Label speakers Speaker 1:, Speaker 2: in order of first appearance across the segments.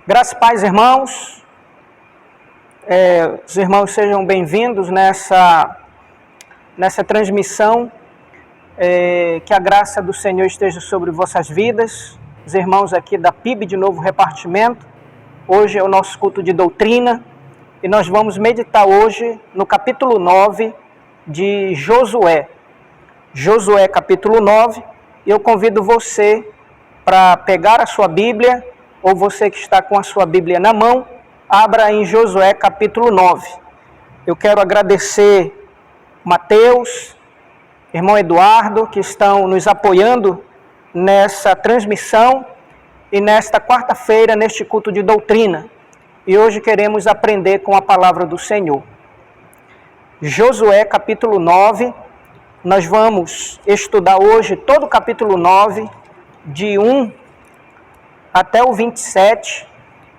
Speaker 1: Graças e paz, irmãos. Os irmãos sejam bem-vindos nessa transmissão. Que a graça do Senhor esteja sobre vossas vidas. Os irmãos aqui da PIB de Novo Repartimento. Hoje é o nosso culto de doutrina e nós vamos meditar hoje no capítulo 9 de Josué. Josué capítulo 9. E eu convido você para pegar a sua Bíblia, ou você que está com a sua Bíblia na mão, abra em Josué capítulo 9. Eu quero agradecer Mateus, irmão Eduardo, que estão nos apoiando nessa transmissão e nesta quarta-feira, neste culto de doutrina. E hoje queremos aprender com a palavra do Senhor. Josué capítulo 9, nós vamos estudar hoje todo o capítulo 9, de 1 até o 27,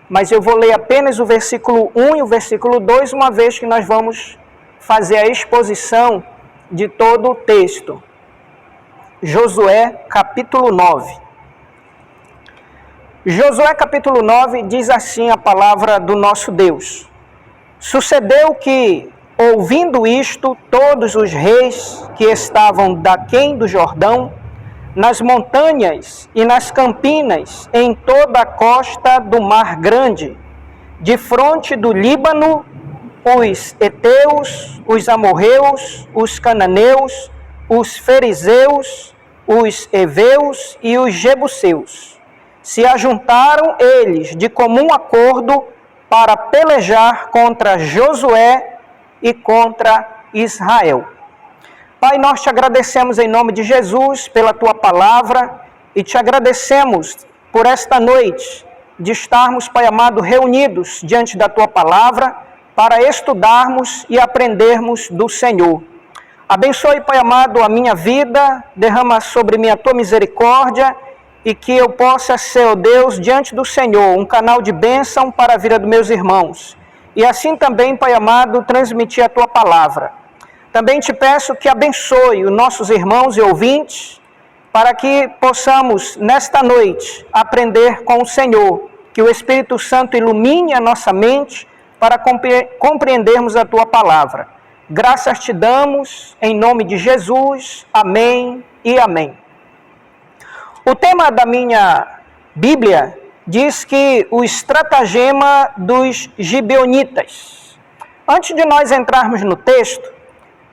Speaker 1: mas eu vou ler apenas o versículo 1 e o versículo 2, uma vez que nós vamos fazer a exposição de todo o texto. Josué capítulo 9. Josué capítulo 9 diz assim a palavra do nosso Deus. Sucedeu que, ouvindo isto, todos os reis que estavam daquém do Jordão, nas montanhas e nas campinas, em toda a costa do Mar Grande, de fronte do Líbano, os heteus, os amorreus, os cananeus, os fariseus, os heveus e os jebuseus, se ajuntaram eles de comum acordo para pelejar contra Josué e contra Israel. Pai, nós te agradecemos em nome de Jesus pela tua palavra e te agradecemos por esta noite de estarmos, Pai amado, reunidos diante da tua palavra para estudarmos e aprendermos do Senhor. Abençoe, Pai amado, a minha vida, derrama sobre mim a tua misericórdia e que eu possa ser, ó Deus, diante do Senhor, um canal de bênção para a vida dos meus irmãos. E assim também, Pai amado, transmitir a tua palavra. Também te peço que abençoe os nossos irmãos e ouvintes, para que possamos, nesta noite, aprender com o Senhor, que o Espírito Santo ilumine a nossa mente para compreendermos a tua palavra. Graças te damos, em nome de Jesus. Amém e amém. O tema da minha Bíblia diz que o estratagema dos gibeonitas. Antes de nós entrarmos no texto,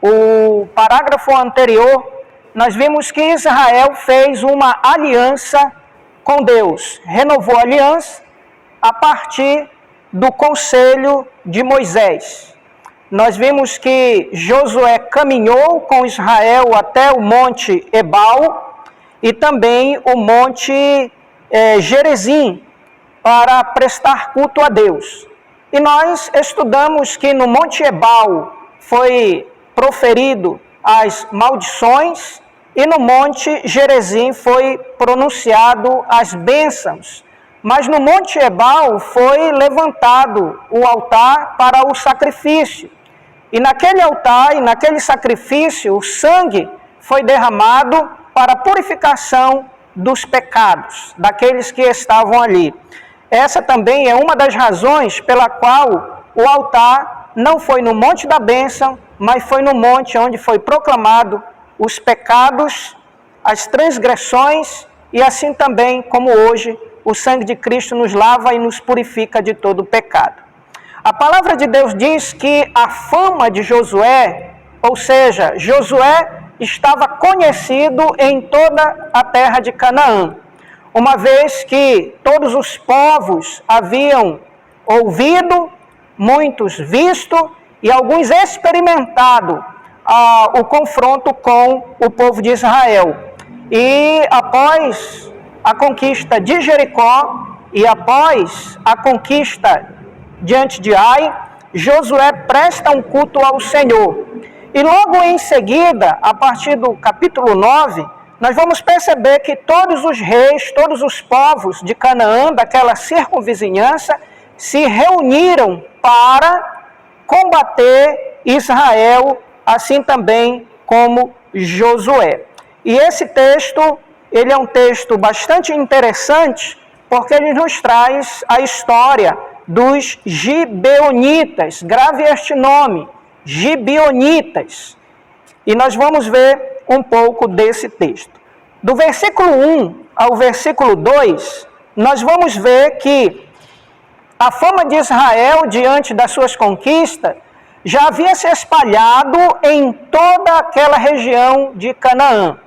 Speaker 1: o parágrafo anterior, nós vimos que Israel fez uma aliança com Deus, renovou a aliança a partir do conselho de Moisés. Nós vimos que Josué caminhou com Israel até o monte Ebal e também o monte Gerizim para prestar culto a Deus. E nós estudamos que no monte Ebal foi proferido as maldições e no monte Gerizim foi pronunciado as bênçãos. Mas no monte Ebal foi levantado o altar para o sacrifício. E naquele altar e naquele sacrifício o sangue foi derramado para a purificação dos pecados daqueles que estavam ali. Essa também é uma das razões pela qual o altar não foi no monte da bênção, mas foi no monte onde foi proclamado os pecados, as transgressões, e assim também como hoje o sangue de Cristo nos lava e nos purifica de todo o pecado. A palavra de Deus diz que a fama de Josué, ou seja, Josué estava conhecido em toda a terra de Canaã, uma vez que todos os povos haviam ouvido, muitos visto e alguns experimentado o confronto com o povo de Israel. E após a conquista de Jericó e após a conquista diante de Ai, Josué presta um culto ao Senhor. E logo em seguida, a partir do capítulo 9, nós vamos perceber que todos os reis, todos os povos de Canaã, daquela circunvizinhança, se reuniram para combater Israel, assim também como Josué. E esse texto, ele é um texto bastante interessante, porque ele nos traz a história dos gibeonitas. Grave este nome, gibeonitas. E nós vamos ver um pouco desse texto. Do versículo 1 ao versículo 2, nós vamos ver que a fama de Israel diante das suas conquistas já havia se espalhado em toda aquela região de Canaã.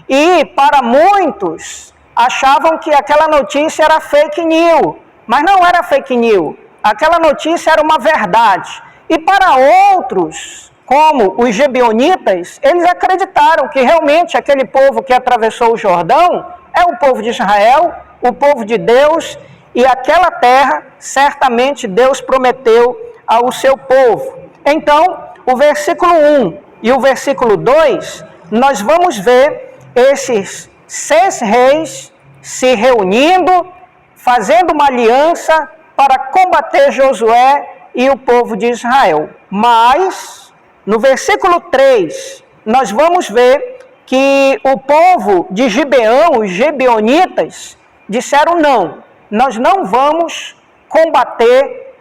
Speaker 1: E para muitos achavam que aquela notícia era fake news, mas não era fake news. Aquela notícia era uma verdade. E para outros, como os gibeonitas, eles acreditaram que realmente aquele povo que atravessou o Jordão é o povo de Israel, o povo de Deus, e aquela terra certamente Deus prometeu ao seu povo. Então, o versículo 1 e o versículo 2, nós vamos ver esses 6 reis se reunindo, fazendo uma aliança para combater Josué e o povo de Israel. Mas, no versículo 3, nós vamos ver que o povo de Gibeão, os gibeonitas, disseram não, nós não vamos combater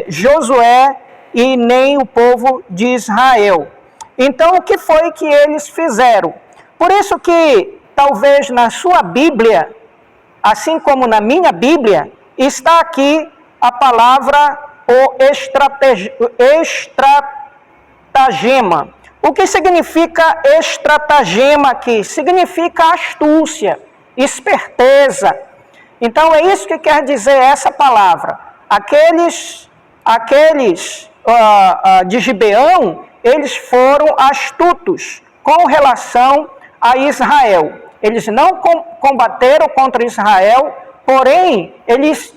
Speaker 1: Josué e nem o povo de Israel. Então, o que foi que eles fizeram? Por isso que, talvez na sua Bíblia, assim como na minha Bíblia, está aqui a palavra o estratagema. O que significa estratagema aqui? Significa astúcia, esperteza. Então, é isso que quer dizer essa palavra. Aqueles de Gibeão, eles foram astutos com relação a Israel. Eles não combateram contra Israel, porém, eles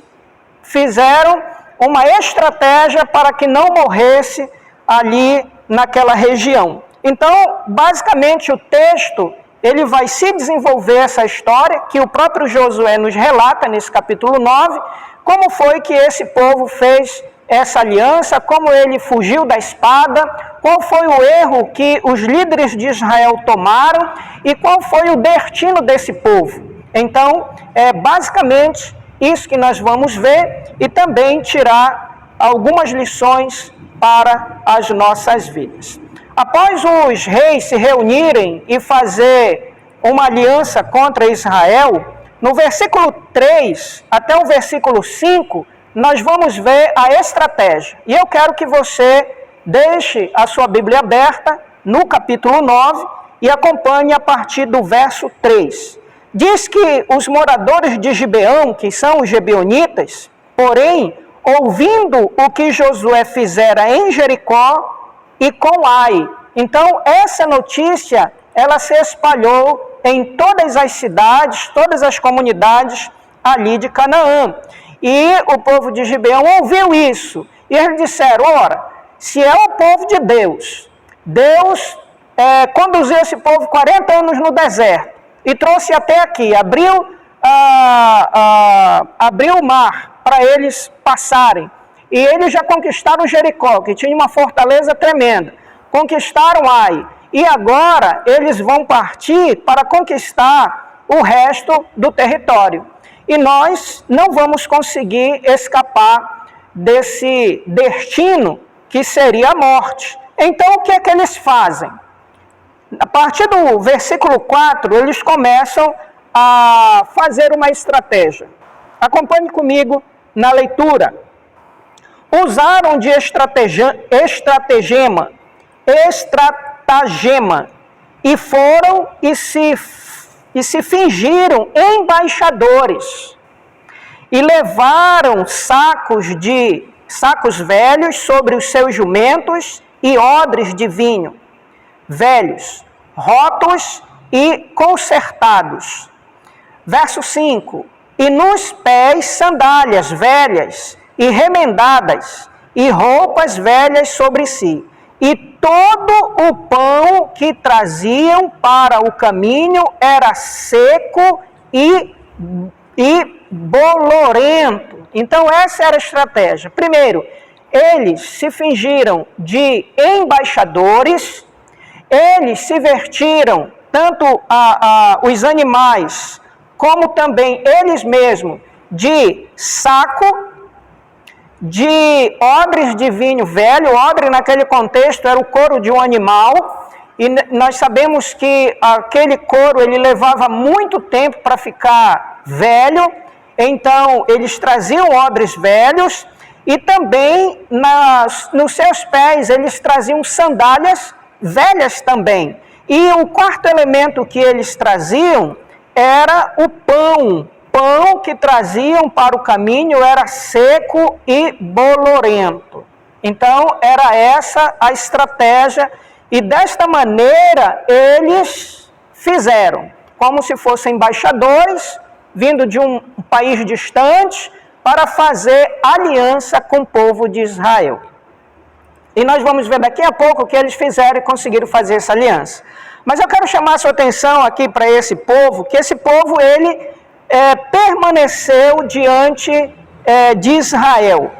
Speaker 1: fizeram uma estratégia para que não morresse ali naquela região. Então, basicamente, o texto, ele vai se desenvolver essa história, que o próprio Josué nos relata nesse capítulo 9, como foi que esse povo fez essa aliança, como ele fugiu da espada, qual foi o erro que os líderes de Israel tomaram e qual foi o destino desse povo. Então, é basicamente isso que nós vamos ver e também tirar algumas lições para as nossas vidas. Após os reis se reunirem e fazer uma aliança contra Israel, no versículo 3 até o versículo 5, nós vamos ver a estratégia. E eu quero que você deixe a sua Bíblia aberta no capítulo 9 e acompanhe a partir do verso 3. Diz que os moradores de Gibeão, que são os gibeonitas, porém, ouvindo o que Josué fizera em Jericó e com Ai. Então, essa notícia, ela se espalhou em todas as cidades, todas as comunidades ali de Canaã. E o povo de Gibeão ouviu isso. E eles disseram, ora, se é o povo de Deus, Deus conduziu esse povo 40 anos no deserto e trouxe até aqui, abriu o mar para eles passarem. E eles já conquistaram Jericó, que tinha uma fortaleza tremenda. Conquistaram Ai. E agora eles vão partir para conquistar o resto do território. E nós não vamos conseguir escapar desse destino que seria a morte. Então, o que é que eles fazem? A partir do versículo 4, eles começam a fazer uma estratégia. Acompanhe comigo na leitura. Usaram de estratagema, e foram e se fingiram embaixadores, e levaram sacos velhos sobre os seus jumentos e odres de vinho, velhos, rótulos e consertados. Verso 5, e nos pés sandálias velhas e remendadas, e roupas velhas sobre si. E todo o pão que traziam para o caminho era seco e bolorento. Então, essa era a estratégia. Primeiro, eles se fingiram de embaixadores, eles se vertiram, tanto os animais como também eles mesmos, de saco, de odres de vinho velho. Odre, naquele contexto, era o couro de um animal, e nós sabemos que aquele couro ele levava muito tempo para ficar velho, então eles traziam odres velhos, e também nos seus pés eles traziam sandálias velhas também. E o quarto elemento que eles traziam era o pão. Pão que traziam para o caminho era seco e bolorento. Então, era essa a estratégia, e desta maneira eles fizeram, como se fossem embaixadores, vindo de um país distante, para fazer aliança com o povo de Israel. E nós vamos ver daqui a pouco o que eles fizeram e conseguiram fazer essa aliança. Mas eu quero chamar a sua atenção aqui para esse povo, que esse povo, ele permaneceu diante de Israel.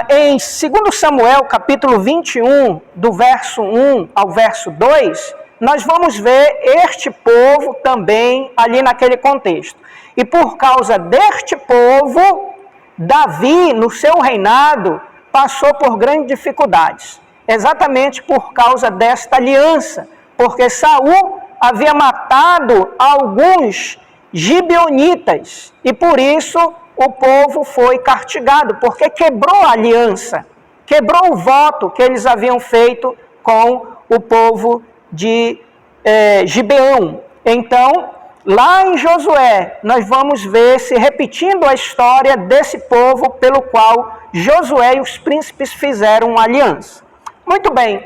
Speaker 1: Em 2 Samuel, capítulo 21, do verso 1 ao verso 2, nós vamos ver este povo também ali naquele contexto. E por causa deste povo, Davi, no seu reinado, passou por grandes dificuldades, exatamente por causa desta aliança, porque Saul havia matado alguns gibeonitas, e por isso o povo foi castigado, porque quebrou a aliança, quebrou o voto que eles haviam feito com o povo de Gibeão. Então, lá em Josué, nós vamos ver se repetindo a história desse povo pelo qual Josué e os príncipes fizeram uma aliança. Muito bem,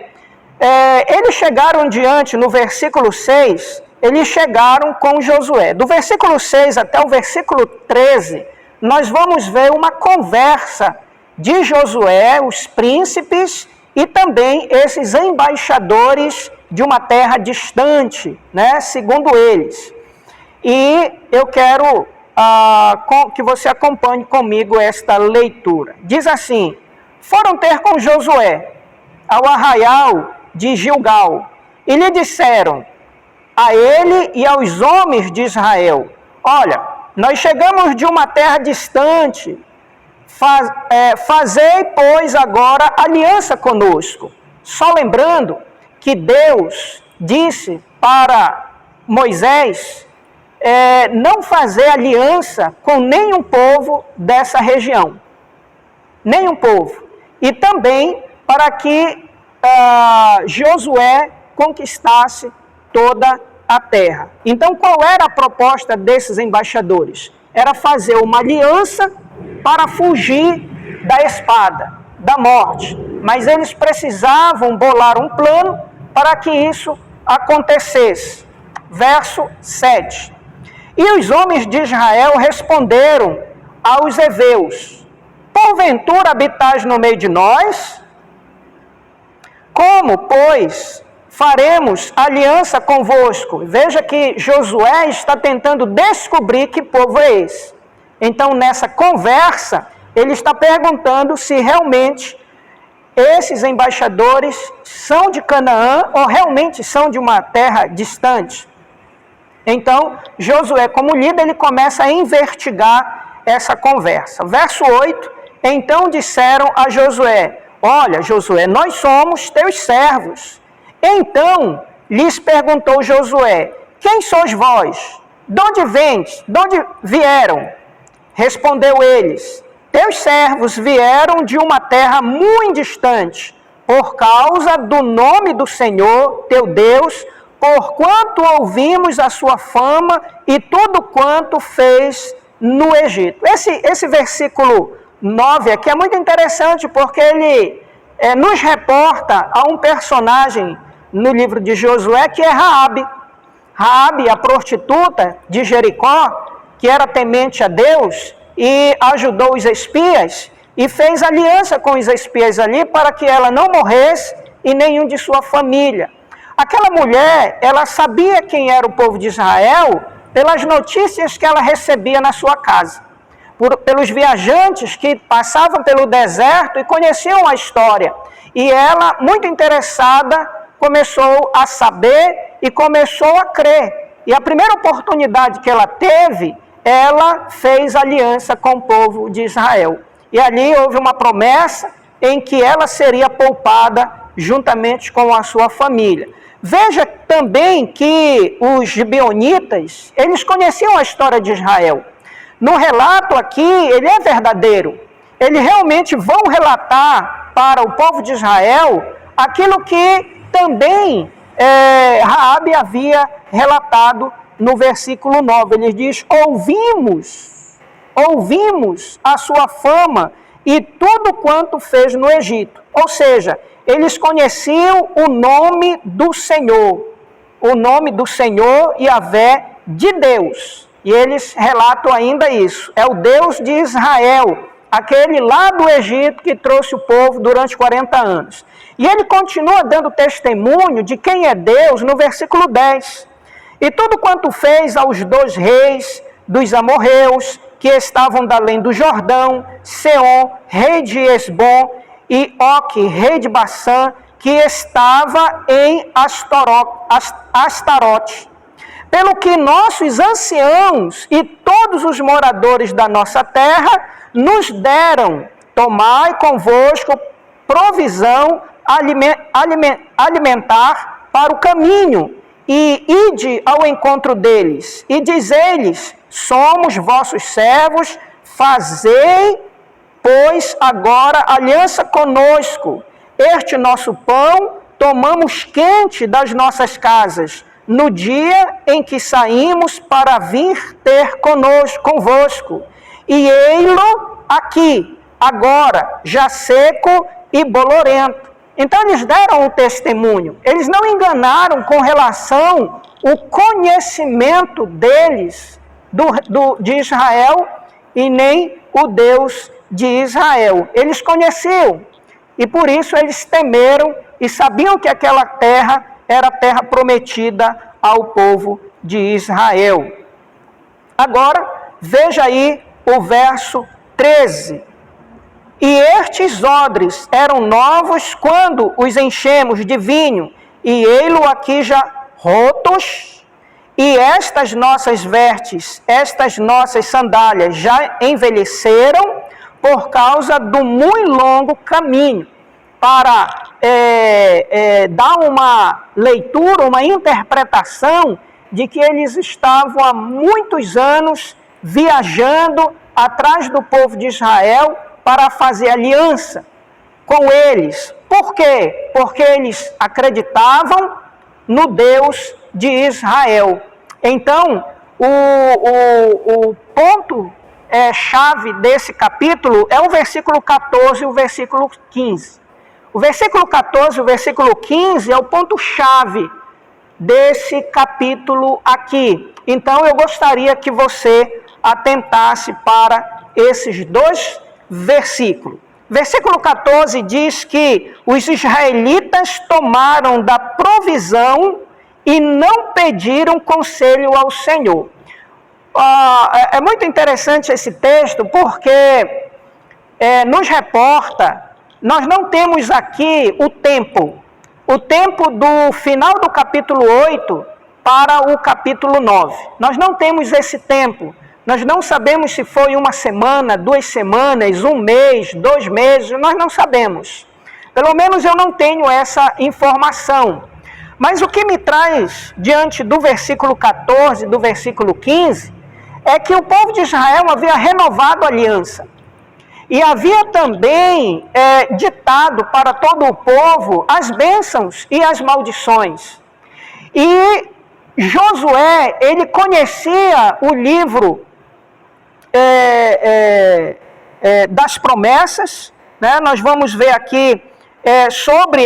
Speaker 1: eles chegaram diante, no versículo 6, eles chegaram com Josué. Do versículo 6 até o versículo 13, nós vamos ver uma conversa de Josué, os príncipes, e também esses embaixadores de uma terra distante, né, segundo eles. E eu quero que você acompanhe comigo esta leitura. Diz assim: foram ter com Josué ao arraial de Gilgal, e lhe disseram a ele e aos homens de Israel: olha, nós chegamos de uma terra distante, fazei, pois, agora aliança conosco. Só lembrando que Deus disse para Moisés não fazer aliança com nenhum povo dessa região. Nenhum povo. E também para que Josué conquistasse toda a terra. Então, qual era a proposta desses embaixadores? Era fazer uma aliança para fugir da espada, da morte. Mas eles precisavam bolar um plano para que isso acontecesse. Verso 7. E os homens de Israel responderam aos heveus: porventura habitais no meio de nós? Como, pois, faremos aliança convosco? Veja que Josué está tentando descobrir que povo é esse. Então, nessa conversa, ele está perguntando se realmente esses embaixadores são de Canaã ou realmente são de uma terra distante. Então, Josué, como líder, ele começa a investigar essa conversa. Verso 8, então disseram a Josué: olha, Josué, nós somos teus servos. Então, lhes perguntou Josué: quem sois vós? De onde vendes? De onde vieram? Respondeu eles: teus servos vieram de uma terra muito distante, por causa do nome do Senhor, teu Deus, porquanto ouvimos a sua fama e tudo quanto fez no Egito. Esse versículo 9 aqui é muito interessante, porque ele nos reporta a um personagem no livro de Josué, que é Raabe. Raabe, a prostituta de Jericó, que era temente a Deus e ajudou os espias e fez aliança com os espias ali para que ela não morresse e nenhum de sua família. Aquela mulher, ela sabia quem era o povo de Israel pelas notícias que ela recebia na sua casa, pelos viajantes que passavam pelo deserto e conheciam a história. E ela, muito interessada, começou a saber e começou a crer. e a primeira oportunidade que ela teve, ela fez aliança com o povo de Israel. E ali houve uma promessa em que ela seria poupada juntamente com a sua família. Veja também que os gibeonitas, eles conheciam a história de Israel. No relato aqui, ele é verdadeiro. Eles realmente vão relatar para o povo de Israel aquilo que também Raabe havia relatado no versículo 9. Ele diz: ouvimos a sua fama e tudo quanto fez no Egito. Ou seja, eles conheciam o nome do Senhor, Yahvé, de Deus. E eles relatam ainda isso. É o Deus de Israel, aquele lá do Egito que trouxe o povo durante 40 anos. E ele continua dando testemunho de quem é Deus no versículo 10. E tudo quanto fez aos 2 reis dos amorreus, que estavam da além do Jordão, Seom, rei de Esbom, e Og, rei de Bassã, que estava em Astarote. Pelo que nossos anciãos e todos os moradores da nossa terra nos deram, tomai convosco provisão alimentar para o caminho, e ide ao encontro deles, e dizei-lhes: somos vossos servos, fazei, pois, agora aliança conosco. Este nosso pão tomamos quente das nossas casas, no dia em que saímos para vir ter convosco. E ei-lo aqui, agora, já seco e bolorento. Então eles deram um testemunho. Eles não enganaram com relação ao conhecimento deles de Israel e nem o Deus de Israel. Eles conheciam e por isso eles temeram e sabiam que aquela terra era a terra prometida ao povo de Israel. Agora, veja aí o verso 13. E estes odres eram novos quando os enchemos de vinho, e ei-lo aqui já rotos, e estas nossas vestes, estas nossas sandálias já envelheceram por causa do muito longo caminho. Para dar uma leitura, uma interpretação de que eles estavam há muitos anos viajando atrás do povo de Israel para fazer aliança com eles. Por quê? Porque eles acreditavam no Deus de Israel. Então, o ponto chave desse capítulo é o versículo 14 e o versículo 15. O versículo 14 e o versículo 15 é o ponto-chave desse capítulo aqui. Então, eu gostaria que você atentasse para esses 2 versículos. Versículo 14 diz que os israelitas tomaram da provisão e não pediram conselho ao Senhor. É muito interessante esse texto porque nos reporta, nós não temos aqui o tempo do final do capítulo 8 para o capítulo 9. Nós não temos esse tempo. Nós não sabemos se foi 1 semana, 2 semanas, 1 mês, 2 meses, nós não sabemos. Pelo menos eu não tenho essa informação. Mas o que me traz diante do versículo 14, do versículo 15, é que o povo de Israel havia renovado a aliança. E havia também ditado para todo o povo as bênçãos e as maldições. E Josué, ele conhecia o livro das promessas, né? Nós vamos ver aqui sobre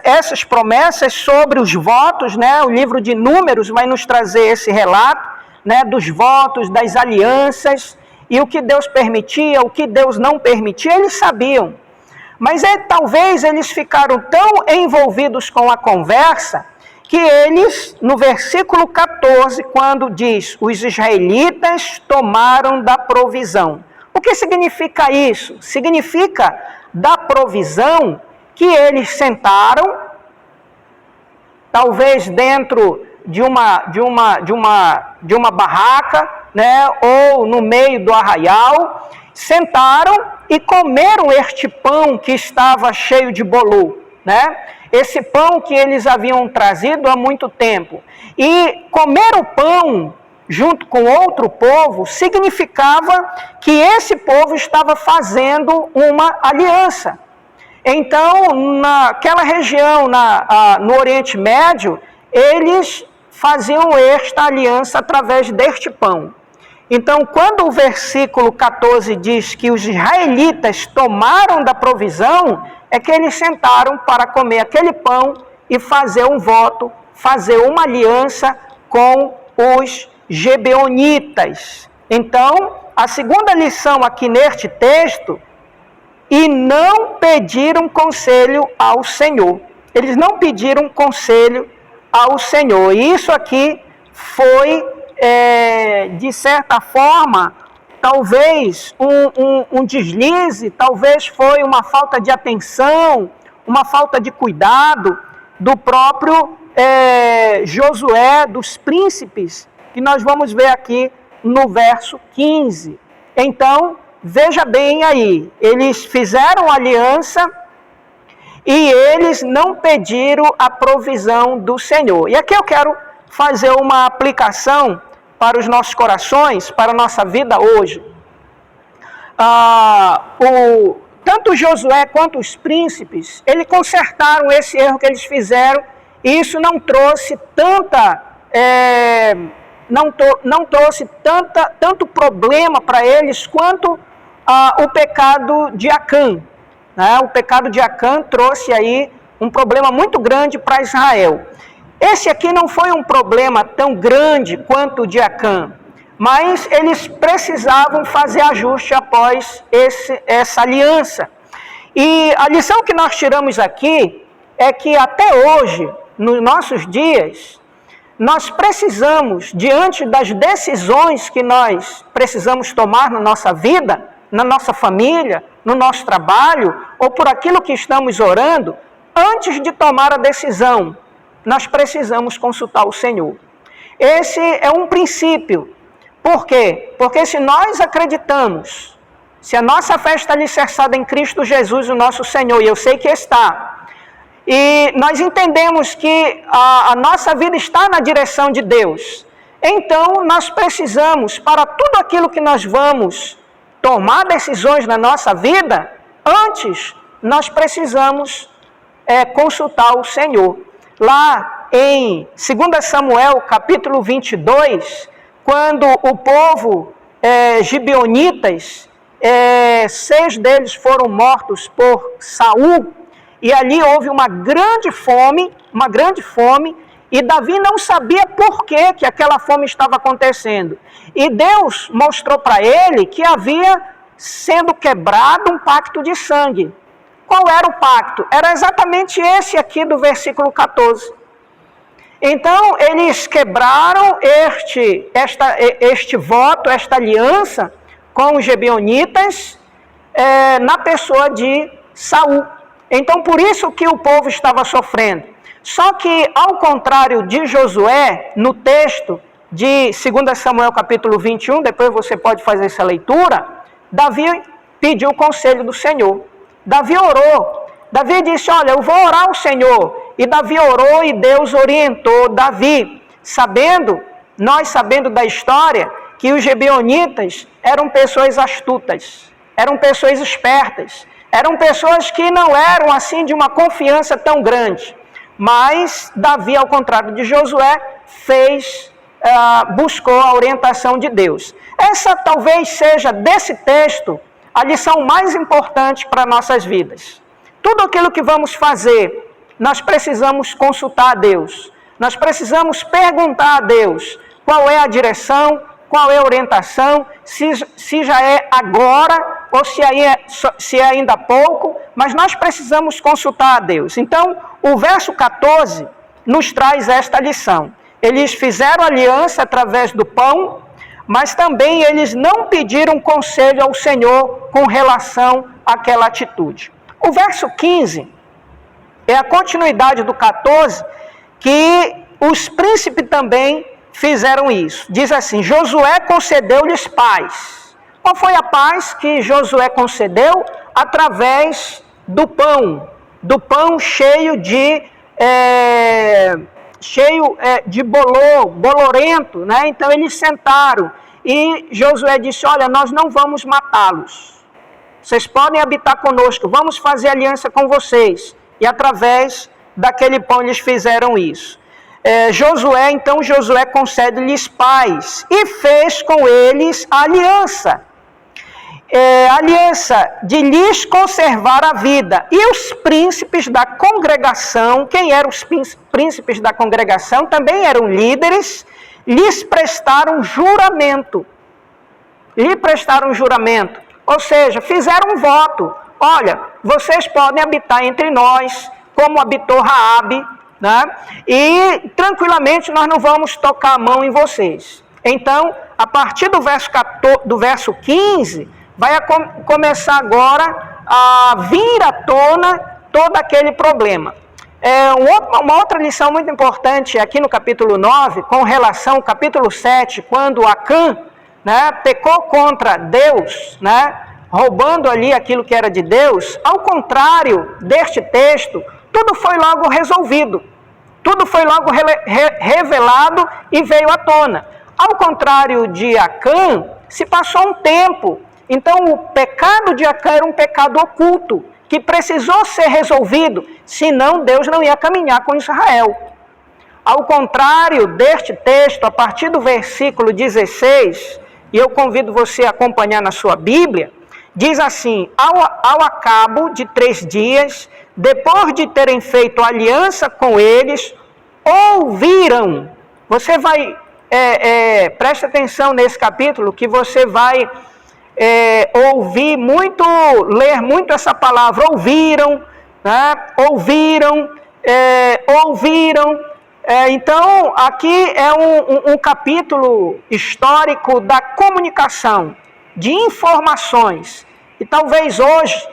Speaker 1: essas promessas, sobre os votos, né? O livro de Números vai nos trazer esse relato, né? Dos votos, das alianças, e o que Deus permitia, o que Deus não permitia, eles sabiam. Mas talvez eles ficaram tão envolvidos com a conversa, que eles, no versículo 14, quando diz, os israelitas tomaram da provisão. O que significa isso? Significa da provisão que eles sentaram, talvez dentro de uma barraca, né, ou no meio do arraial, sentaram e comeram este pão que estava cheio de bolor, né? Esse pão que eles haviam trazido há muito tempo. E comer o pão junto com outro povo significava que esse povo estava fazendo uma aliança. Então, naquela região, no Oriente Médio, eles faziam esta aliança através deste pão. Então, quando o versículo 14 diz que os israelitas tomaram da provisão, é que eles sentaram para comer aquele pão e fazer um voto, fazer uma aliança com os gibeonitas. Então, a segunda lição aqui neste texto, e não pediram conselho ao Senhor. Eles não pediram conselho ao Senhor. E isso aqui foi, de certa forma, talvez um deslize, talvez foi uma falta de atenção, uma falta de cuidado do próprio Josué, dos príncipes, que nós vamos ver aqui no verso 15. Então, veja bem aí, eles fizeram aliança e eles não pediram a provisão do Senhor. E aqui eu quero fazer uma aplicação para os nossos corações, para a nossa vida hoje. Tanto Josué quanto os príncipes, eles consertaram esse erro que eles fizeram, e isso não trouxe tanto problema para eles quanto o pecado de Acã. Né? O pecado de Acã trouxe aí um problema muito grande para Israel. Esse aqui não foi um problema tão grande quanto o de Acã, mas eles precisavam fazer ajuste após essa aliança. E a lição que nós tiramos aqui é que até hoje, nos nossos dias, nós precisamos, diante das decisões que nós precisamos tomar na nossa vida, na nossa família, no nosso trabalho, ou por aquilo que estamos orando, antes de tomar a decisão, nós precisamos consultar o Senhor. Esse é um princípio. Por quê? Porque se nós acreditamos, se a nossa fé está alicerçada em Cristo Jesus, o nosso Senhor, e eu sei que está, e nós entendemos que a nossa vida está na direção de Deus, então nós precisamos, para tudo aquilo que nós vamos tomar decisões na nossa vida, antes nós precisamos consultar o Senhor. Lá em 2 Samuel, capítulo 22, quando o povo gibeonitas, 6 deles foram mortos por Saul, e ali houve uma grande fome, e Davi não sabia por que aquela fome estava acontecendo. E Deus mostrou para ele que havia sendo quebrado um pacto de sangue. Qual era o pacto? Era exatamente esse aqui do versículo 14. Então, eles quebraram este voto, esta aliança com os gibeonitas na pessoa de Saul. Então, por isso que o povo estava sofrendo. Só que, ao contrário de Josué, no texto de 2 Samuel capítulo 21, depois você pode fazer essa leitura, Davi pediu o conselho do Senhor. Davi orou. Davi disse, olha, eu vou orar ao Senhor. E Davi orou e Deus orientou Davi, nós sabendo da história, que os gibeonitas eram pessoas astutas, eram pessoas espertas, eram pessoas que não eram assim de uma confiança tão grande. Mas Davi, ao contrário de Josué, buscou a orientação de Deus. Essa talvez seja, desse texto, a lição mais importante para nossas vidas. Tudo aquilo que vamos fazer, nós precisamos consultar a Deus. Nós precisamos perguntar a Deus qual é a direção, qual é a orientação, se já é agora ou se é ainda pouco, mas nós precisamos consultar a Deus. Então, o verso 14 nos traz esta lição. Eles fizeram aliança através do pão, mas também eles não pediram conselho ao Senhor com relação àquela atitude. O verso 15 é a continuidade do 14, que os príncipes também fizeram isso. Diz assim, Josué concedeu-lhes paz. Qual foi a paz que Josué concedeu? Através do pão cheio de bolorento, né? Então eles sentaram e Josué disse, olha, nós não vamos matá-los. Vocês podem habitar conosco, vamos fazer aliança com vocês. E através daquele pão eles fizeram isso. Josué concede-lhes paz e fez com eles a aliança. Aliança de lhes conservar a vida. E os príncipes da congregação, quem eram os príncipes da congregação? Também eram líderes, lhes prestaram juramento. Ou seja, fizeram um voto. Olha, vocês podem habitar entre nós, como habitou Raabe, né? E tranquilamente nós não vamos tocar a mão em vocês. Então, a partir do verso 15, vai começar agora a vir à tona todo aquele problema. Uma outra lição muito importante aqui no capítulo 9, com relação ao capítulo 7, quando Acã, né, pecou contra Deus, né, roubando ali aquilo que era de Deus. Ao contrário deste texto, tudo foi logo resolvido, tudo foi logo revelado e veio à tona. Ao contrário de Acã, se passou um tempo. Então o pecado de Acã era um pecado oculto, que precisou ser resolvido, senão Deus não ia caminhar com Israel. Ao contrário deste texto, a partir do versículo 16, e eu convido você a acompanhar na sua Bíblia, diz assim, ao acabo de 3 dias, depois de terem feito aliança com eles, ouviram. Você vai, preste atenção nesse capítulo, que você vai ler muito essa palavra, ouviram, né? Ouviram. Então, aqui é um capítulo histórico da comunicação, de informações. E talvez hoje,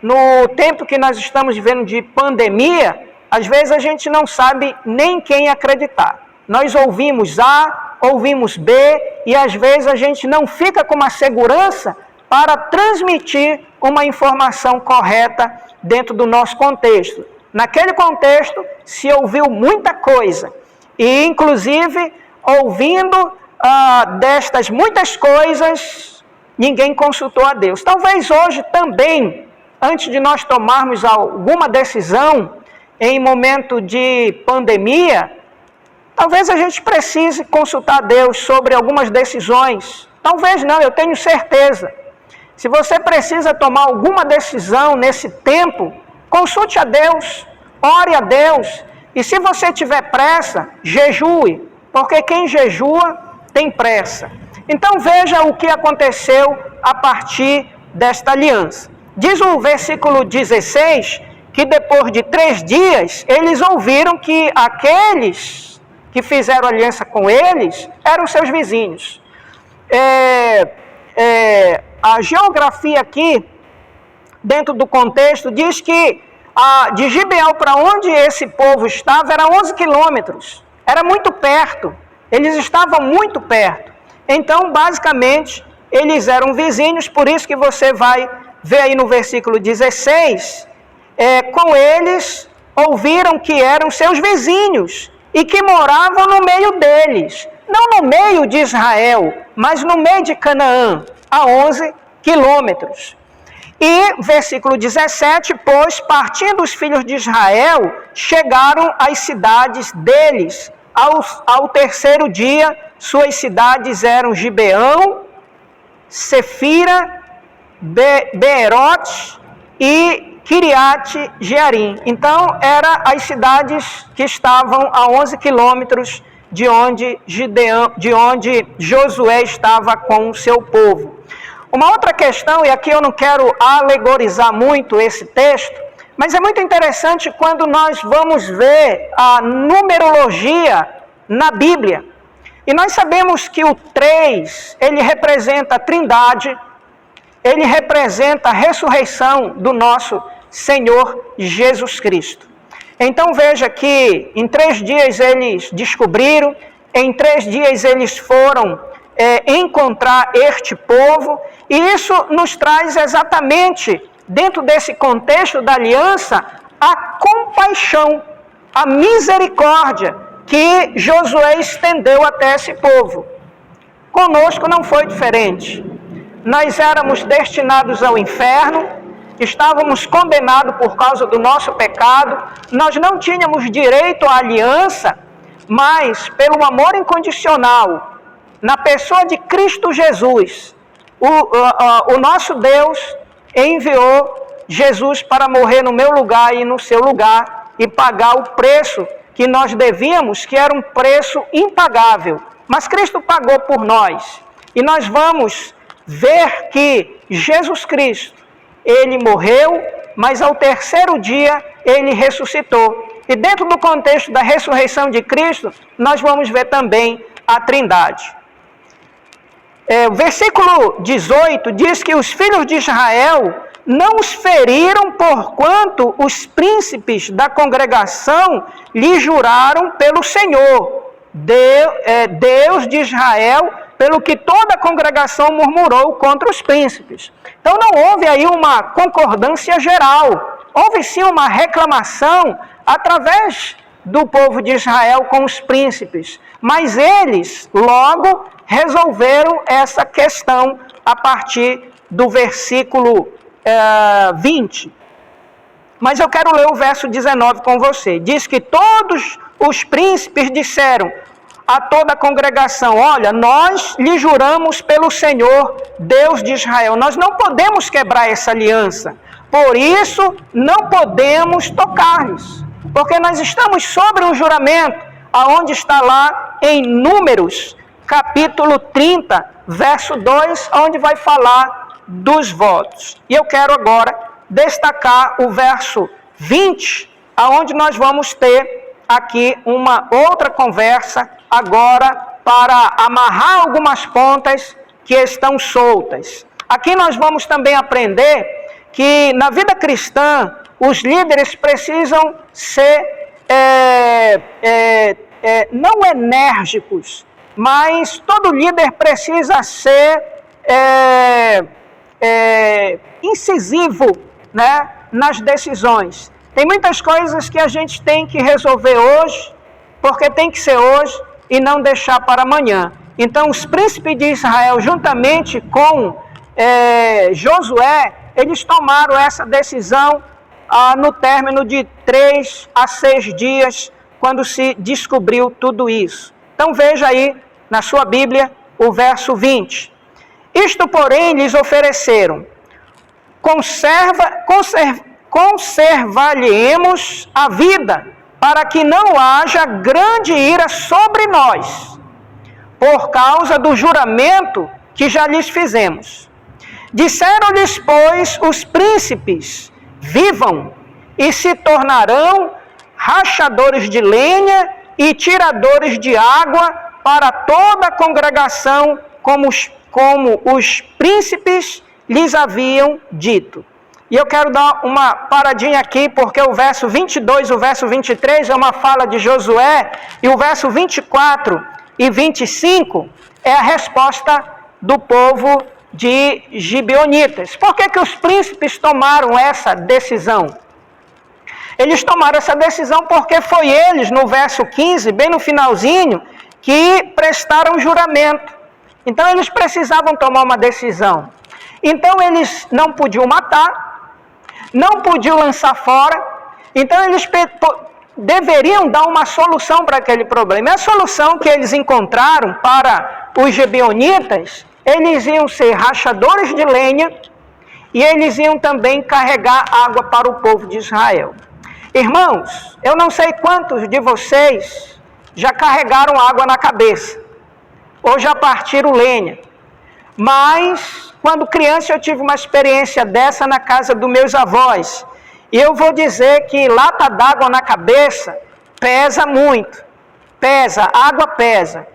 Speaker 1: no tempo que nós estamos vivendo de pandemia, às vezes a gente não sabe nem quem acreditar. Nós ouvimos A, ouvimos B, e às vezes a gente não fica com uma segurança para transmitir uma informação correta dentro do nosso contexto. Naquele contexto, se ouviu muita coisa, e inclusive, ouvindo destas muitas coisas, ninguém consultou a Deus. Talvez hoje também, antes de nós tomarmos alguma decisão em momento de pandemia, talvez a gente precise consultar a Deus sobre algumas decisões. Talvez não, eu tenho certeza. Se você precisa tomar alguma decisão nesse tempo, consulte a Deus, ore a Deus. E se você tiver pressa, jejue, porque quem jejua tem pressa. Então veja o que aconteceu a partir desta aliança. Diz o versículo 16, que depois de 3 dias, eles ouviram que aqueles que fizeram aliança com eles eram seus vizinhos. A geografia aqui, dentro do contexto, diz que de Gibeão para onde esse povo estava era 11 quilômetros. Era muito perto. Eles estavam muito perto. Então, basicamente, eles eram vizinhos, por isso que você vai ver aí no versículo 16, com eles ouviram que eram seus vizinhos e que moravam no meio deles. Não no meio de Israel, mas no meio de Canaã, a 11 quilômetros. E, versículo 17, pois, partindo os filhos de Israel, chegaram às cidades deles. Ao terceiro dia, suas cidades eram Gibeão, Sefira, Beerote e Kiriat Jearim. Então, eram as cidades que estavam a 11 quilômetros de onde Josué estava com o seu povo. Uma outra questão, e aqui eu não quero alegorizar muito esse texto, mas é muito interessante quando nós vamos ver a numerologia na Bíblia. E nós sabemos que o 3, ele representa a Trindade, ele representa a ressurreição do nosso Senhor Jesus Cristo. Então veja que em 3 dias eles descobriram, em 3 dias eles foram encontrar este povo, e isso nos traz exatamente, dentro desse contexto da aliança, a compaixão, a misericórdia que Josué estendeu até esse povo. Conosco não foi diferente. Nós éramos destinados ao inferno, estávamos condenados por causa do nosso pecado, nós não tínhamos direito à aliança, mas pelo amor incondicional, na pessoa de Cristo Jesus, o nosso Deus enviou Jesus para morrer no meu lugar e no seu lugar e pagar o preço que nós devíamos, que era um preço impagável. Mas Cristo pagou por nós. E nós vamos ver que Jesus Cristo, ele morreu, mas ao 3º dia ele ressuscitou. E dentro do contexto da ressurreição de Cristo, nós vamos ver também a Trindade. O versículo 18 diz que os filhos de Israel não os feriram porquanto os príncipes da congregação lhe juraram pelo Senhor, Deus de Israel, pelo que toda a congregação murmurou contra os príncipes. Então não houve aí uma concordância geral, houve sim uma reclamação através do povo de Israel com os príncipes, mas eles logo resolveram essa questão a partir do versículo 20. Mas eu quero ler o verso 19 com você. Diz que todos os príncipes disseram a toda a congregação: olha, nós lhe juramos pelo Senhor, Deus de Israel, nós não podemos quebrar essa aliança, por isso não podemos tocar-lhes, porque nós estamos sobre um juramento, aonde está lá em Números, capítulo 30, verso 2, onde vai falar dos votos. E eu quero agora destacar o verso 20, aonde nós vamos ter aqui uma outra conversa agora para amarrar algumas pontas que estão soltas. Aqui nós vamos também aprender que na vida cristã os líderes precisam ser não enérgicos, mas todo líder precisa ser incisivo, né, nas decisões. Tem muitas coisas que a gente tem que resolver hoje, porque tem que ser hoje e não deixar para amanhã. Então, os príncipes de Israel, juntamente com Josué, eles tomaram essa decisão no término de 3 a 6 dias, quando se descobriu tudo isso. Então, veja aí na sua Bíblia o verso 20. Isto, porém, lhes ofereceram: conservar-lhe-emos a vida, para que não haja grande ira sobre nós, por causa do juramento que já lhes fizemos. Disseram-lhes, pois, os príncipes: vivam, e se tornarão rachadores de lenha e tiradores de água para toda a congregação, como os príncipes lhes haviam dito. E eu quero dar uma paradinha aqui, porque o verso 22 e o verso 23 é uma fala de Josué, e o verso 24 e 25 é a resposta do povo de Gibeonitas. Por que os príncipes tomaram essa decisão? Eles tomaram essa decisão porque foi eles, no verso 15, bem no finalzinho, que prestaram juramento. Então eles precisavam tomar uma decisão. Então eles não podiam matar, não podiam lançar fora, então eles deveriam dar uma solução para aquele problema. E a solução que eles encontraram para os gibeonitas, eles iam ser rachadores de lenha e eles iam também carregar água para o povo de Israel. Irmãos, eu não sei quantos de vocês já carregaram água na cabeça, ou já partiram lenha, mas quando criança eu tive uma experiência dessa na casa dos meus avós, e eu vou dizer que lata d'água na cabeça pesa muito, água pesa,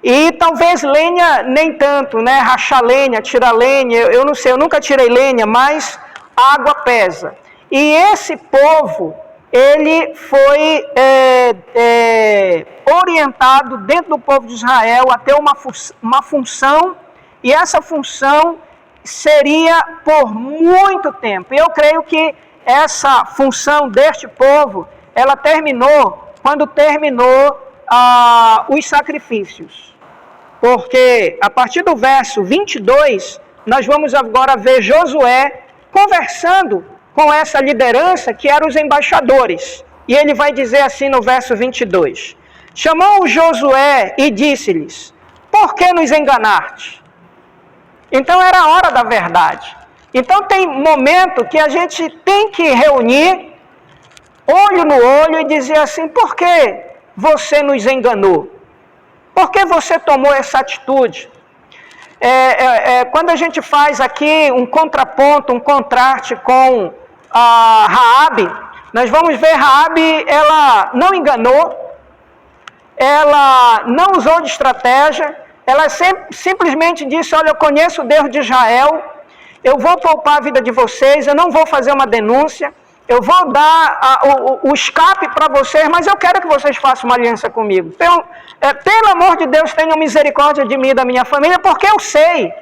Speaker 1: e talvez lenha nem tanto, né? Rachar lenha, tirar lenha, eu não sei, eu nunca tirei lenha, mas água pesa. E esse povo ele foi orientado dentro do povo de Israel a ter uma função, e essa função seria por muito tempo. E eu creio que essa função deste povo, ela terminou quando terminou os sacrifícios. Porque a partir do verso 22, nós vamos agora ver Josué conversando com essa liderança que eram os embaixadores. E ele vai dizer assim no verso 22. Chamou Josué e disse-lhes: por que nos enganaste? Então era a hora da verdade. Então tem momento que a gente tem que reunir, olho no olho, e dizer assim: por que você nos enganou? Por que você tomou essa atitude? Quando a gente faz aqui um contraponto, um contraste com a Raabe, nós vamos ver Raabe, ela não enganou, ela não usou de estratégia, ela simplesmente disse: olha, eu conheço o Deus de Israel, eu vou poupar a vida de vocês, eu não vou fazer uma denúncia, eu vou dar o escape para vocês, mas eu quero que vocês façam uma aliança comigo. Pelo amor de Deus, tenham misericórdia de mim e da minha família, porque eu sei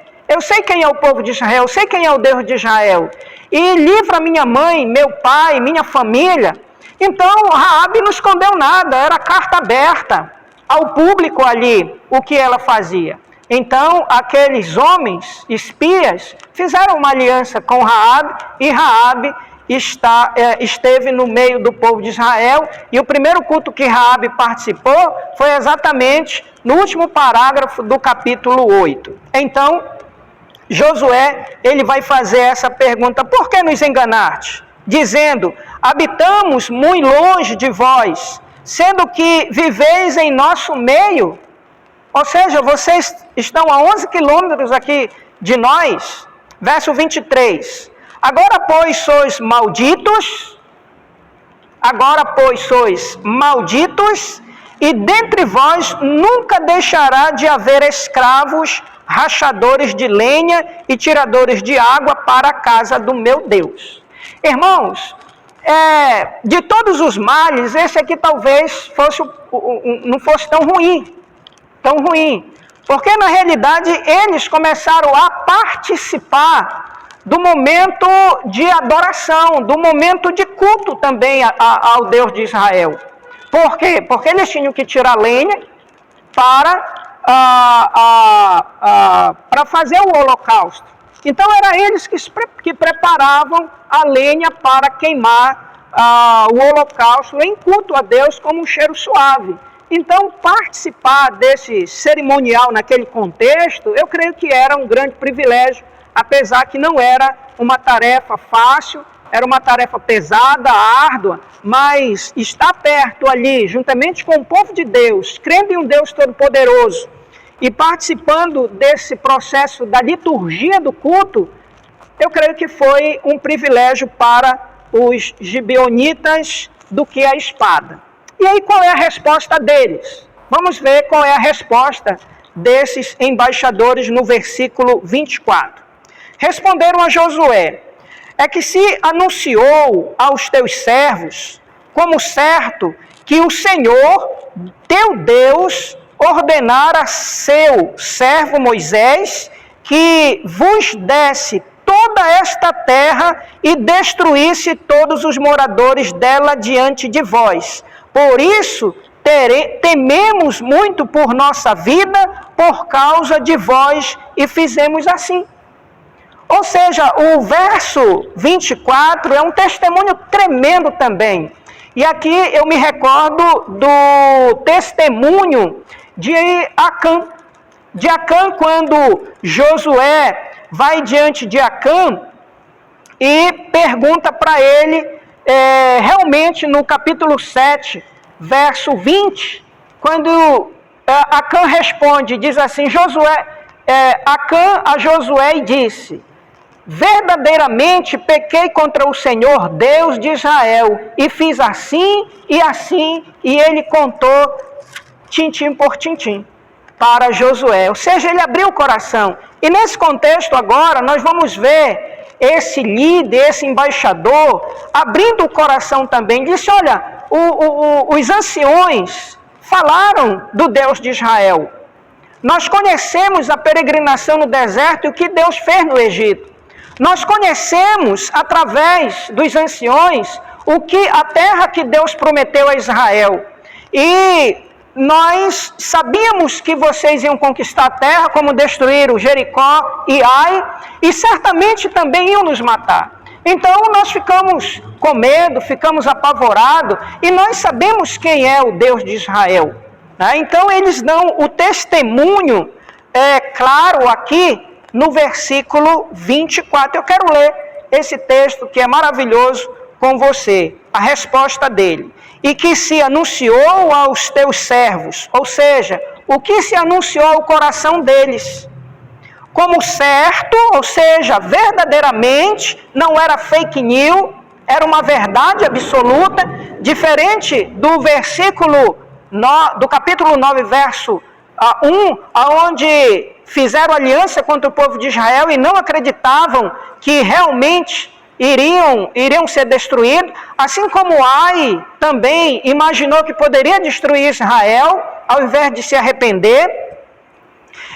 Speaker 1: quem é o povo de Israel, eu sei quem é o Deus de Israel. E livra minha mãe, meu pai, minha família. Então, Raabe não escondeu nada, era carta aberta ao público ali, o que ela fazia. Então, aqueles homens, espias, fizeram uma aliança com Raabe, e Raabe esteve no meio do povo de Israel, e o primeiro culto que Raabe participou foi exatamente no último parágrafo do capítulo 8. Então, Josué, ele vai fazer essa pergunta: por que nos enganaste? Dizendo: habitamos muito longe de vós, sendo que viveis em nosso meio. Ou seja, vocês estão a 11 quilômetros aqui de nós. Verso 23. Agora, pois, sois malditos, e dentre vós nunca deixará de haver escravos, rachadores de lenha e tiradores de água para a casa do meu Deus. Irmãos, de todos os males, esse aqui talvez não fosse tão ruim. Porque, na realidade, eles começaram a participar do momento de adoração, do momento de culto também ao Deus de Israel. Por quê? Porque eles tinham que tirar lenha para fazer o holocausto. Então, eram eles que preparavam a lenha para queimar o holocausto em culto a Deus como um cheiro suave. Então, participar desse cerimonial naquele contexto, eu creio que era um grande privilégio, apesar que não era uma tarefa fácil, era uma tarefa pesada, árdua, mas estar perto ali, juntamente com o povo de Deus, crendo em um Deus Todo-Poderoso e participando desse processo da liturgia do culto, eu creio que foi um privilégio para os gibeonitas do que a espada. E aí, qual é a resposta deles? Vamos ver qual é a resposta desses embaixadores no versículo 24. Responderam a Josué: é que se anunciou aos teus servos, como certo, que o Senhor, teu Deus, ordenara a seu servo Moisés que vos desse toda esta terra e destruísse todos os moradores dela diante de vós. Por isso, tememos muito por nossa vida, por causa de vós, e fizemos assim. Ou seja, o verso 24 é um testemunho tremendo também. E aqui eu me recordo do testemunho de Acã. De Acã, quando Josué vai diante de Acã e pergunta para ele, realmente no capítulo 7, verso 20, quando Acã responde, diz assim, Acã a Josué e disse: verdadeiramente pequei contra o Senhor, Deus de Israel, e fiz assim, e ele contou tintim por tintim para Josué. Ou seja, ele abriu o coração. E nesse contexto agora, nós vamos ver esse líder, esse embaixador, abrindo o coração também, disse, olha, os anciões falaram do Deus de Israel. Nós conhecemos a peregrinação no deserto e o que Deus fez no Egito. Nós conhecemos, através dos anciões, a terra que Deus prometeu a Israel. E nós sabíamos que vocês iam conquistar a terra, como destruíram Jericó e Ai, e certamente também iam nos matar. Então nós ficamos com medo, ficamos apavorados, e nós sabemos quem é o Deus de Israel. Então eles dão o testemunho, claro, aqui no versículo 24. Eu quero ler esse texto que é maravilhoso com você, a resposta dele. E que se anunciou aos teus servos, ou seja, o que se anunciou ao coração deles, como certo, ou seja, verdadeiramente, não era fake news, era uma verdade absoluta, diferente do do capítulo 9, verso 1, onde fizeram aliança contra o povo de Israel e não acreditavam que realmente iriam ser destruídos, assim como Ai também imaginou que poderia destruir Israel, ao invés de se arrepender.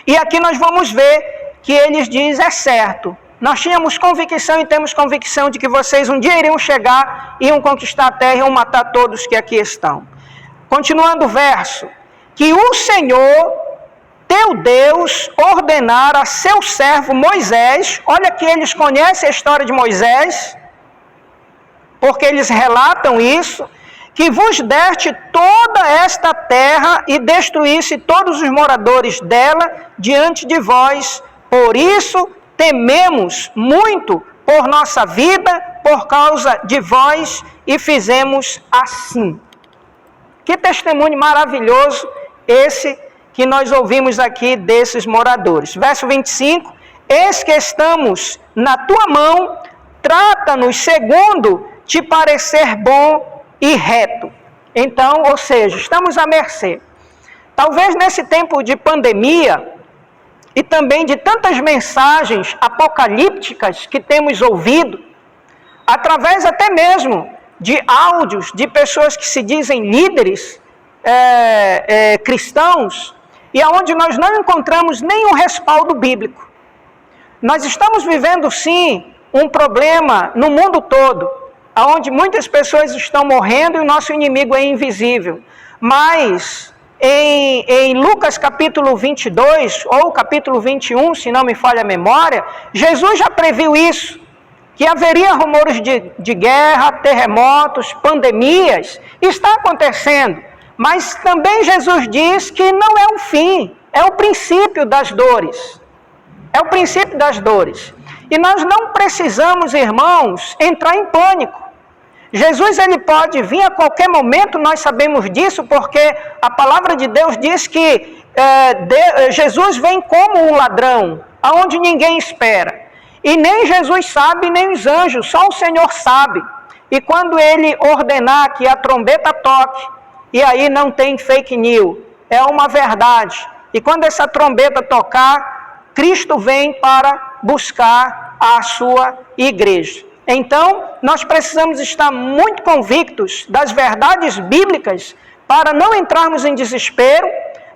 Speaker 1: E aqui nós vamos ver que eles dizem, é certo, nós tínhamos convicção e temos convicção de que vocês um dia iriam chegar, iam conquistar a terra e iam matar todos que aqui estão. Continuando o verso, que o Senhor, teu Deus, ordenara a seu servo Moisés, olha que eles conhecem a história de Moisés, porque eles relatam isso, que vos deste toda esta terra e destruísse todos os moradores dela diante de vós. Por isso tememos muito por nossa vida, por causa de vós, e fizemos assim. Que testemunho maravilhoso esse que nós ouvimos aqui desses moradores. Verso 25, eis que estamos na tua mão, trata-nos segundo te parecer bom e reto. Então, ou seja, estamos à mercê. Talvez nesse tempo de pandemia e também de tantas mensagens apocalípticas que temos ouvido, através até mesmo de áudios de pessoas que se dizem líderes cristãos, e aonde nós não encontramos nenhum respaldo bíblico. Nós estamos vivendo, sim, um problema no mundo todo, onde muitas pessoas estão morrendo e o nosso inimigo é invisível. Mas, em Lucas capítulo 22, ou capítulo 21, se não me falha a memória, Jesus já previu isso, que haveria rumores de guerra, terremotos, pandemias. Está acontecendo. Mas também Jesus diz que não é o fim, é o princípio das dores. É o princípio das dores. E nós não precisamos, irmãos, entrar em pânico. Jesus, ele pode vir a qualquer momento, nós sabemos disso, porque a palavra de Deus diz que Jesus vem como um ladrão, aonde ninguém espera. E nem Jesus sabe, nem os anjos, só o Senhor sabe. E quando ele ordenar que a trombeta toque, e aí não tem fake news, é uma verdade. E quando essa trombeta tocar, Cristo vem para buscar a sua igreja. Então, nós precisamos estar muito convictos das verdades bíblicas para não entrarmos em desespero,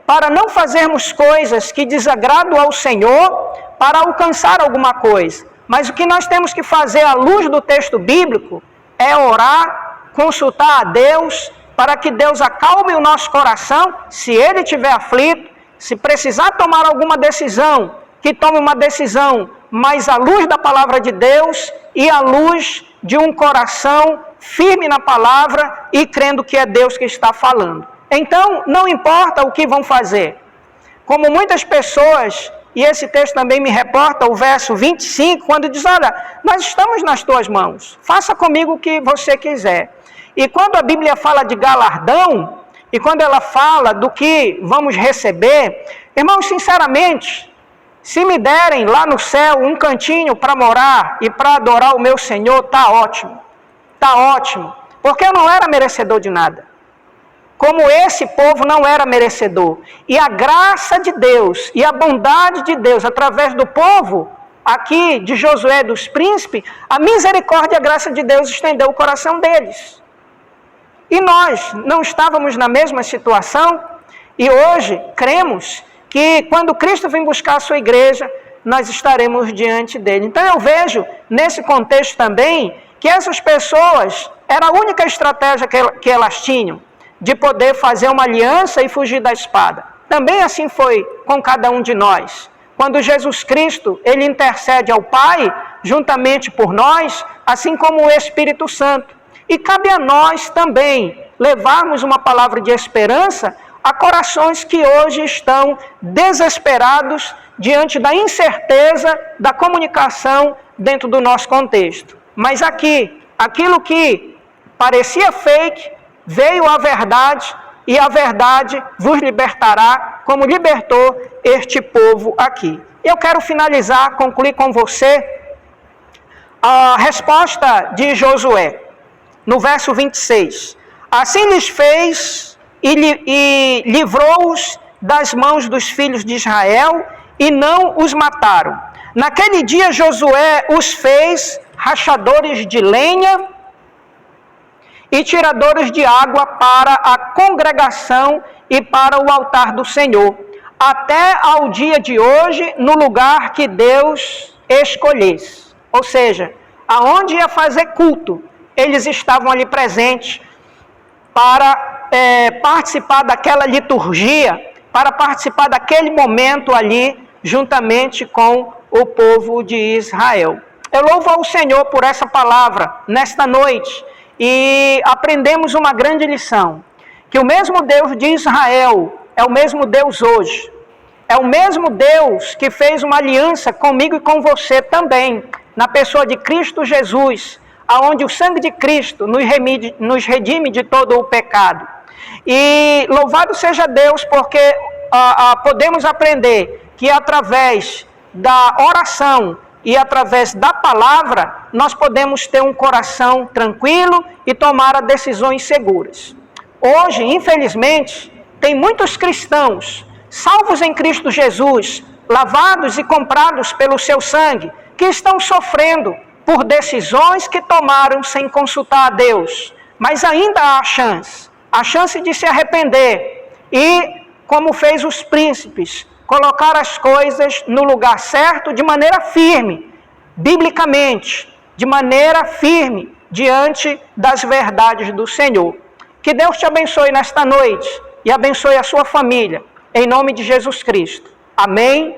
Speaker 1: para não fazermos coisas que desagradam ao Senhor, para alcançar alguma coisa. Mas o que nós temos que fazer à luz do texto bíblico é orar, consultar a Deus, para que Deus acalme o nosso coração, se ele estiver aflito, se precisar tomar alguma decisão, que tome uma decisão, mas à luz da palavra de Deus e à luz de um coração firme na palavra e crendo que é Deus que está falando. Então, não importa o que vão fazer. Como muitas pessoas, e esse texto também me reporta o verso 25, quando diz, olha, nós estamos nas tuas mãos, faça comigo o que você quiser. E quando a Bíblia fala de galardão, e quando ela fala do que vamos receber, irmãos, sinceramente, se me derem lá no céu um cantinho para morar e para adorar o meu Senhor, está ótimo. Está ótimo. Porque eu não era merecedor de nada. Como esse povo não era merecedor. E a graça de Deus e a bondade de Deus através do povo aqui de Josué dos príncipes, a misericórdia e a graça de Deus estendeu o coração deles. E nós não estávamos na mesma situação, e hoje cremos que quando Cristo vem buscar a sua igreja, nós estaremos diante dele. Então eu vejo nesse contexto também que essas pessoas, era a única estratégia que elas tinham, de poder fazer uma aliança e fugir da espada. Também assim foi com cada um de nós. Quando Jesus Cristo, ele intercede ao Pai, juntamente por nós, assim como o Espírito Santo. E cabe a nós também levarmos uma palavra de esperança a corações que hoje estão desesperados diante da incerteza da comunicação dentro do nosso contexto. Mas aqui, aquilo que parecia fake, veio a verdade, e a verdade vos libertará, como libertou este povo aqui. Eu quero finalizar, concluir com você a resposta de Josué, no verso 26. Assim lhes fez e livrou-os das mãos dos filhos de Israel, e não os mataram. Naquele dia Josué os fez rachadores de lenha e tiradores de água para a congregação e para o altar do Senhor, até ao dia de hoje, no lugar que Deus escolhesse. Ou seja, aonde ia fazer culto, eles estavam ali presentes para participar daquela liturgia, para participar daquele momento ali, juntamente com o povo de Israel. Eu louvo ao Senhor por essa palavra, nesta noite, e aprendemos uma grande lição, que o mesmo Deus de Israel é o mesmo Deus hoje. É o mesmo Deus que fez uma aliança comigo e com você também, na pessoa de Cristo Jesus, aonde o sangue de Cristo nos redime de todo o pecado. E louvado seja Deus, porque podemos aprender que através da oração e através da palavra, nós podemos ter um coração tranquilo e tomar decisões seguras. Hoje, infelizmente, tem muitos cristãos, salvos em Cristo Jesus, lavados e comprados pelo seu sangue, que estão sofrendo por decisões que tomaram sem consultar a Deus. Mas ainda há a chance de se arrepender e, como fez os príncipes, colocar as coisas no lugar certo, de maneira firme, biblicamente, de maneira firme, diante das verdades do Senhor. Que Deus te abençoe nesta noite e abençoe a sua família, em nome de Jesus Cristo. Amém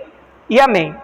Speaker 1: e amém.